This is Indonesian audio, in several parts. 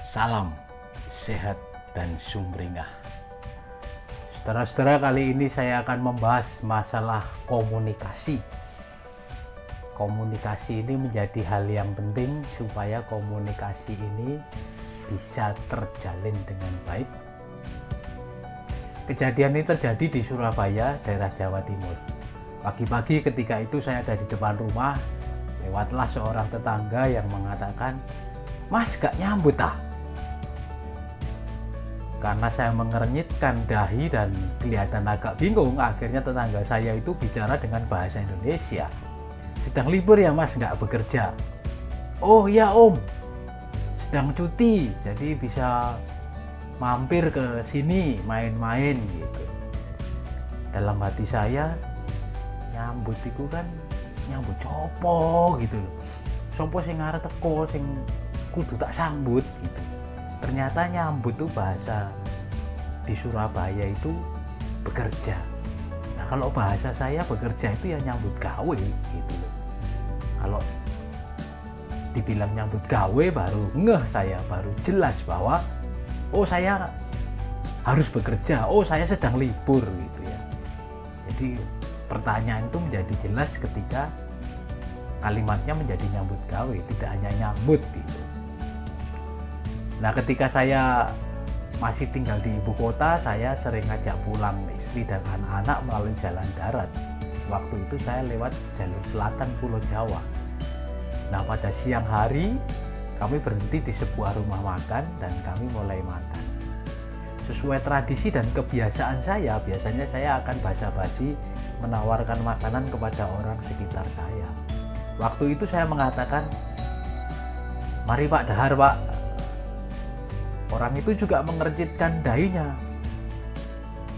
Salam sehat dan sumringah. Saudara-saudara, kali ini saya akan membahas masalah komunikasi. Komunikasi ini menjadi hal yang penting supaya komunikasi ini bisa terjalin dengan baik. Kejadian ini terjadi di Surabaya, daerah Jawa Timur. Pagi-pagi ketika itu saya ada di depan rumah, lewatlah seorang tetangga yang mengatakan, "Mas, gak nyambut ah?" Karena saya mengernyitkan dahi dan kelihatan agak bingung, akhirnya tetangga saya itu bicara dengan bahasa Indonesia. "Sedang libur ya Mas, nggak bekerja?" "Oh iya Om, sedang cuti, jadi bisa mampir ke sini main-main," gitu. Dalam hati saya, nyambut itu kan nyambut copo gitu loh. Sopo sing arep teko sing kudu tak sambut gitu. Ternyata nyambut tuh bahasa di Surabaya itu bekerja. Nah, kalau bahasa saya bekerja itu ya nyambut gawe gitu loh. Kalau dibilang nyambut gawe baru ngeh saya, baru jelas bahwa oh saya harus bekerja, oh saya sedang libur gitu ya. Jadi pertanyaan itu menjadi jelas ketika kalimatnya menjadi nyambut gawe, tidak hanya nyambut gitu. Nah, ketika saya masih tinggal di ibu kota, saya sering ngajak pulang istri dan anak-anak melalui jalan darat. Waktu itu saya lewat jalur selatan Pulau Jawa. Nah, pada siang hari kami berhenti di sebuah rumah makan dan kami mulai makan. Sesuai tradisi dan kebiasaan saya, biasanya saya akan basa-basi menawarkan makanan kepada orang sekitar saya. Waktu itu saya mengatakan, "Mari Pak dahar Pak." Orang itu juga mengernyitkan dahinya.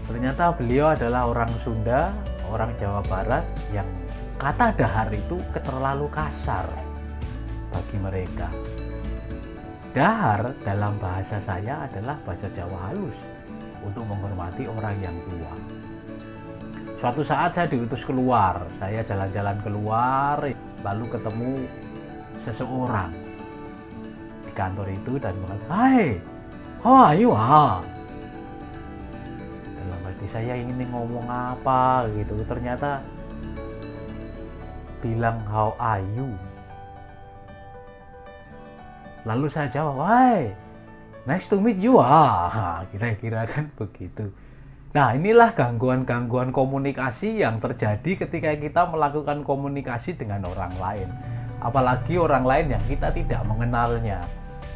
Ternyata beliau adalah orang Sunda, orang Jawa Barat, yang kata dahar itu terlalu kasar bagi mereka. Dahar dalam bahasa saya adalah bahasa Jawa halus untuk menghormati orang yang tua. Suatu saat saya diutus keluar, saya jalan-jalan keluar, lalu ketemu seseorang di kantor itu dan mengatakan, "Hai, oh ayo ha." Dalam hati saya ingin ngomong apa gitu, ternyata bilang how are you. Lalu saya jawab, "Hai, nice to meet you ha." Kira-kira kan begitu. Nah, inilah gangguan-gangguan komunikasi yang terjadi ketika kita melakukan komunikasi dengan orang lain, apalagi orang lain yang kita tidak mengenalnya.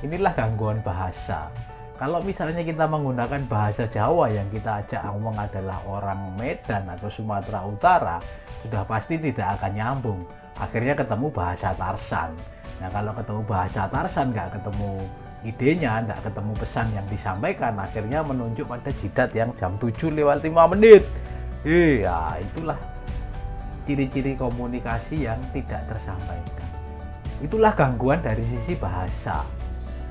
Inilah gangguan bahasa. Kalau misalnya kita menggunakan bahasa Jawa yang kita ajak ngomong adalah orang Medan atau Sumatera Utara, sudah pasti tidak akan nyambung. Akhirnya ketemu bahasa Tarsan. Nah, kalau ketemu bahasa Tarsan, nggak ketemu idenya, nggak ketemu pesan yang disampaikan, akhirnya menunjuk pada jidat yang jam 7 lewat 5 menit. Iya, itulah ciri-ciri komunikasi yang tidak tersampaikan. Itulah gangguan dari sisi bahasa.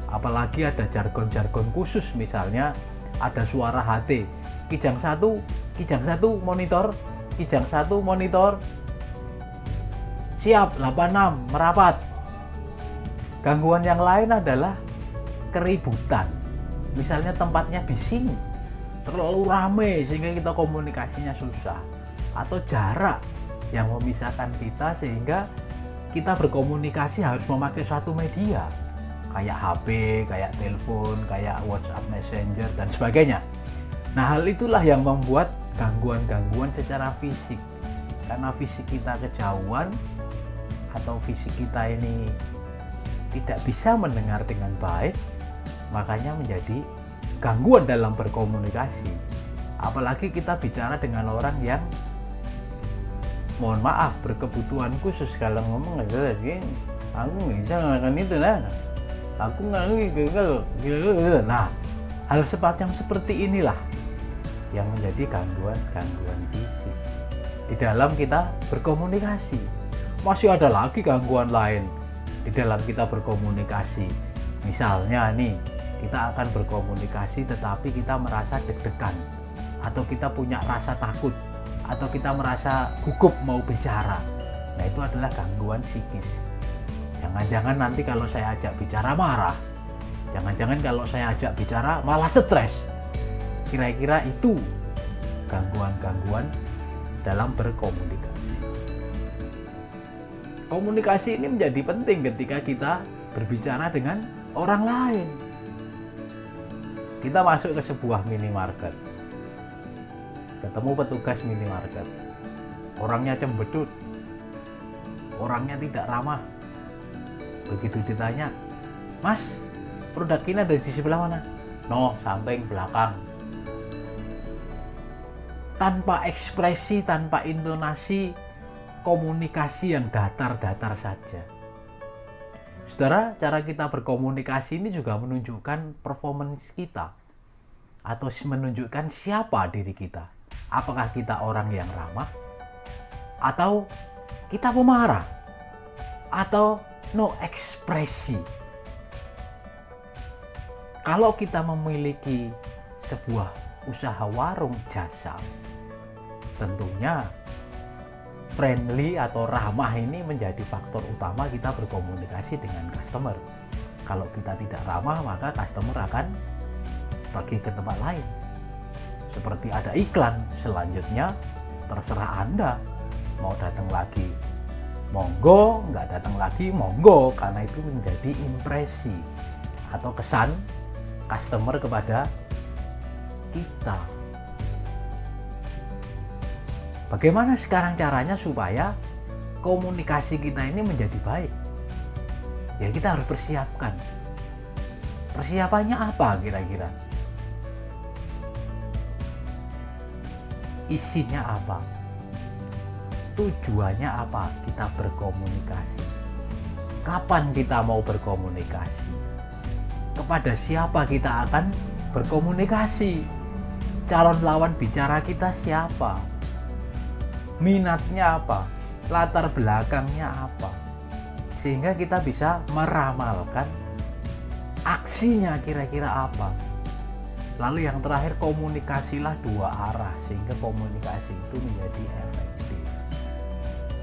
Apalagi ada jargon-jargon khusus, misalnya ada suara HT, kijang satu monitor, kijang satu monitor, siap 86 merapat. Gangguan yang lain adalah keributan, misalnya tempatnya bising, terlalu ramai sehingga kita komunikasinya susah, atau jarak yang memisahkan kita sehingga kita berkomunikasi harus memakai suatu media kayak HP, kayak telepon, kayak WhatsApp Messenger, dan sebagainya. Nah, hal itulah yang membuat gangguan-gangguan secara fisik. Karena fisik kita kejauhan, atau fisik kita ini tidak bisa mendengar dengan baik, makanya menjadi gangguan dalam berkomunikasi. Apalagi kita bicara dengan orang yang, mohon maaf, berkebutuhan khusus. Kalau ngomong aja lagi, "Aku nggak bisa ngelakuin itu lah, aku nggak gitu." Nah, hal semacam seperti inilah yang menjadi gangguan fisik di dalam kita berkomunikasi. Masih ada lagi gangguan lain di dalam kita berkomunikasi. Misalnya nih, kita akan berkomunikasi tetapi kita merasa deg-degan, atau kita punya rasa takut, atau kita merasa gugup mau bicara. Nah, itu adalah gangguan psikis. Jangan-jangan nanti kalau saya ajak bicara marah, Jangan-jangan kalau saya ajak bicara malah stres. Kira-kira itu gangguan-gangguan dalam berkomunikasi. Komunikasi ini menjadi penting ketika kita berbicara dengan orang lain. Kita masuk ke sebuah minimarket, ketemu petugas minimarket, orangnya cembedut, orangnya tidak ramah. Begitu ditanya, "Mas, produk ini ada di sebelah mana?" "No, samping belakang." Tanpa ekspresi, tanpa intonasi, komunikasi yang datar-datar saja. Saudara, cara kita berkomunikasi ini juga menunjukkan performance kita atau menunjukkan siapa diri kita. Apakah kita orang yang ramah atau kita pemarah atau no ekspresi. Kalau kita memiliki sebuah usaha warung jasa, tentunya friendly atau ramah ini menjadi faktor utama kita berkomunikasi dengan customer. Kalau kita tidak ramah, maka customer akan pergi ke tempat lain. Seperti ada iklan, selanjutnya terserah Anda mau datang lagi, monggo, nggak datang lagi, monggo, karena itu menjadi impresi atau kesan customer kepada kita. Bagaimana sekarang caranya supaya komunikasi kita ini menjadi baik? Ya, kita harus persiapkan. Persiapannya apa kira-kira? Isinya apa? Tujuannya apa kita berkomunikasi? Kapan kita mau berkomunikasi? Kepada siapa kita akan berkomunikasi? Calon lawan bicara kita siapa? Minatnya apa, latar belakangnya apa, sehingga kita bisa meramalkan aksinya kira-kira apa. Lalu yang terakhir, komunikasilah dua arah sehingga komunikasi itu menjadi efektif.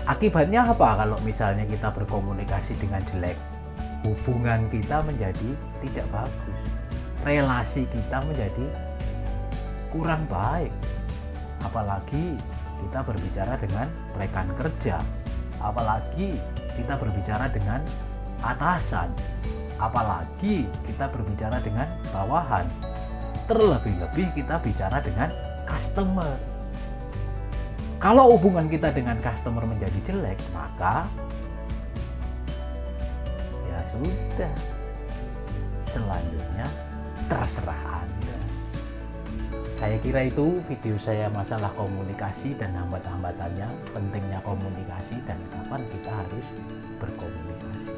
Akibatnya apa kalau misalnya kita berkomunikasi dengan jelek? Hubungan kita menjadi tidak bagus, relasi kita menjadi kurang baik, apalagi kita berbicara dengan rekan kerja, apalagi kita berbicara dengan atasan, apalagi kita berbicara dengan bawahan, terlebih-lebih kita bicara dengan customer. Kalau hubungan kita dengan customer menjadi jelek, maka ya sudah, selanjutnya terserah Anda. Saya kira itu video saya masalah komunikasi dan hambat-hambatannya, pentingnya komunikasi dan kapan kita harus berkomunikasi.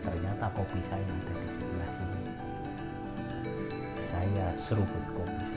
Ternyata kopi saya ada di sebelah sini. Saya seruput kopi.